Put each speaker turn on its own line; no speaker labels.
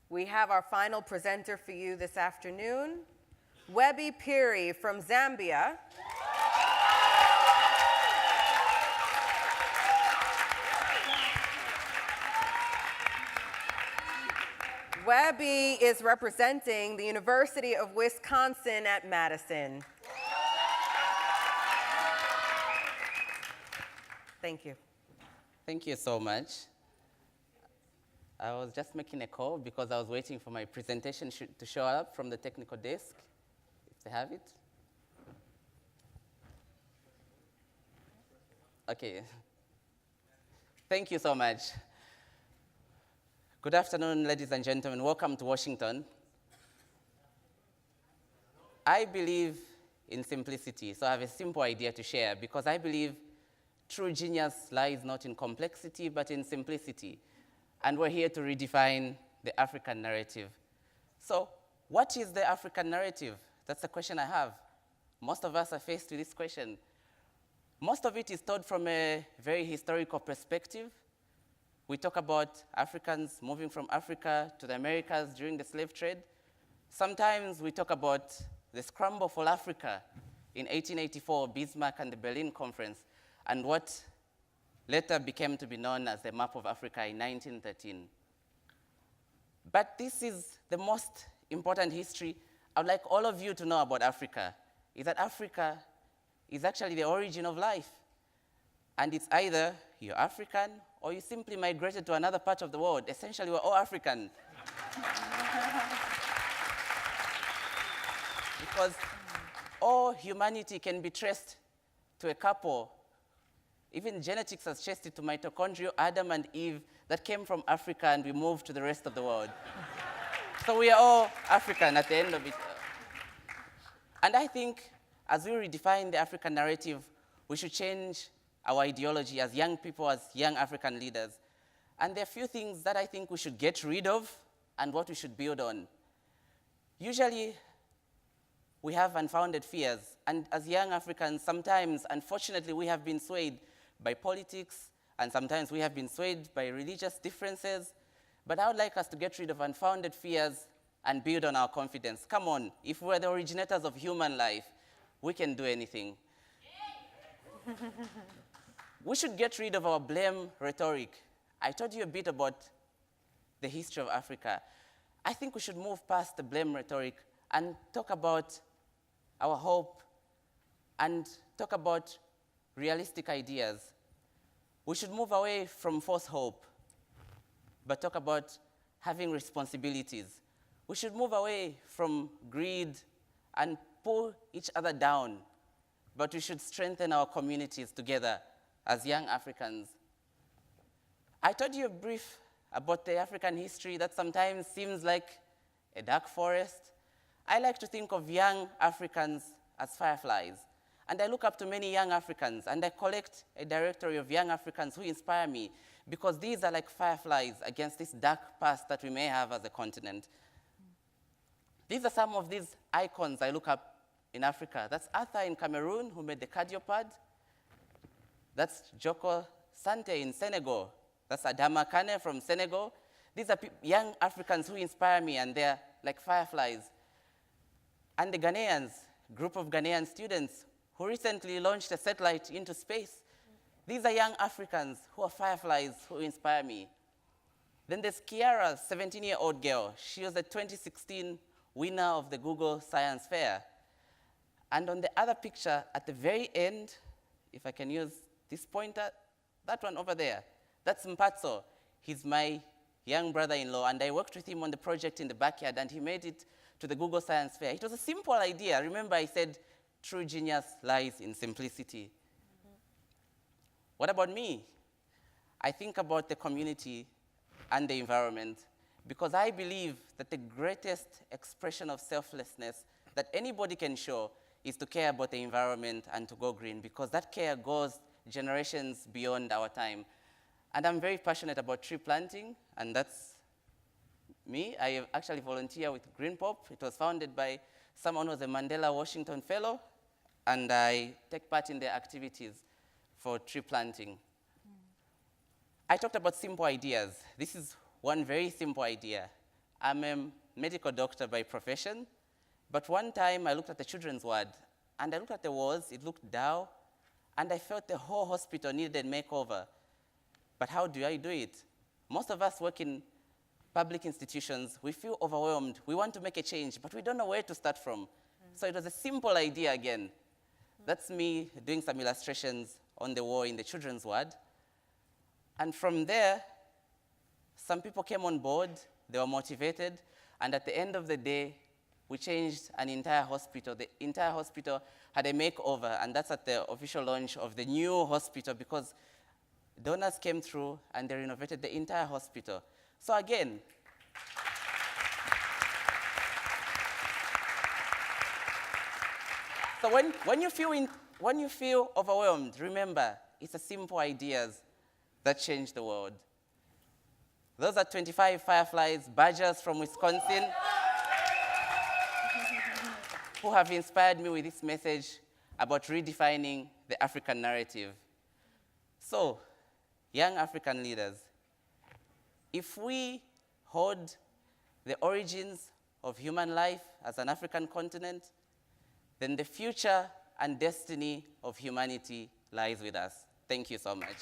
We have our final presenter for you this afternoon, Webby Phiri from Zambia. Webby is representing the University of Wisconsin at Madison. Thank you.
Thank you so much. I was just making a call because I was waiting for my presentation to show up from the technical desk, if they have it. Okay. Thank you so much. Good afternoon, ladies and gentlemen. Welcome to Washington. I believe in simplicity, so I have a simple idea to share because I believe true genius lies not in complexity, but in simplicity. And we're here to redefine the African narrative. So, what is the African narrative? That's the question I have. Most of us are faced with this question. Most of it is told from a very historical perspective. We talk about Africans moving from Africa to the Americas during the slave trade. Sometimes we talk about the scramble for Africa in 1884, Bismarck and the Berlin Conference, and what later became to be known as the Map of Africa in 1913. But this is the most important history I would like all of you to know about Africa, is that Africa is actually the origin of life. And it's either you're African or you simply migrated to another part of the world. Essentially, we're all African. Because all humanity can be traced to a couple. Even genetics has traced it to mitochondria, Adam and Eve, that came from Africa, and we moved to the rest of the world. So we are all African at the end of it. And I think as we redefine the African narrative, we should change our ideology as young people, as young African leaders. And there are a few things that I think we should get rid of and what we should build on. Usually, we have unfounded fears. And as young Africans, sometimes, unfortunately, we have been swayed by politics, and sometimes we have been swayed by religious differences. But I would like us to get rid of unfounded fears and build on our confidence. Come on, if we're the originators of human life, we can do anything. We should get rid of our blame rhetoric. I told you a bit about the history of Africa. I think we should move past the blame rhetoric and talk about our hope and talk about realistic ideas. We should move away from false hope, but talk about having responsibilities. We should move away from greed and pull each other down, but we should strengthen our communities together as young Africans. I told you a brief about the African history that sometimes seems like a dark forest. I like to think of young Africans as fireflies. And I look up to many young Africans, and I collect a directory of young Africans who inspire me, because these are like fireflies against this dark past that we may have as a continent. These are some of these icons I look up in Africa. That's Arthur in Cameroon, who made the cardiopad. That's Joko Sante in Senegal. That's Adama Kane from Senegal. These are young Africans who inspire me, and they're like fireflies. And the Ghanaians, group of Ghanaian students who recently launched a satellite into space. These are young Africans who are fireflies who inspire me. Then there's Kiara, 17-year-old girl. She was the 2016 winner of the Google Science Fair. And on the other picture, at the very end, if I can use this pointer, that one over there, that's Mpatso. He's my young brother-in-law, and I worked with him on the project in the backyard, and he made it to the Google Science Fair. It was a simple idea. Remember, I said, true genius lies in simplicity. Mm-hmm. What about me? I think about the community and the environment, because I believe that the greatest expression of selflessness that anybody can show is to care about the environment and to go green, because that care goes generations beyond our time. And I'm very passionate about tree planting, and that's me. I actually volunteer with Green Pop. It was founded by someone who was a Mandela Washington Fellow, and I take part in their activities for tree planting. I talked about simple ideas. This is one very simple idea. I'm a medical doctor by profession, but one time I looked at the children's ward, and I looked at the walls, it looked dull, and I felt the whole hospital needed a makeover. But how do I do it? Most of us work in public institutions, we feel overwhelmed, we want to make a change, but we don't know where to start from. So it was a simple idea again. That's me doing some illustrations on the wall in the children's ward. And from there, some people came on board, they were motivated, and at the end of the day, we changed an entire hospital. The entire hospital had a makeover, and that's at the official launch of the new hospital because donors came through and they renovated the entire hospital. So again, so when you feel overwhelmed, remember, it's the simple ideas that change the world. Those are 25 fireflies, badgers from Wisconsin, who have inspired me with this message about redefining the African narrative. So, young African leaders, if we hold the origins of human life as an African continent, then the future and destiny of humanity lies with us. Thank you so much.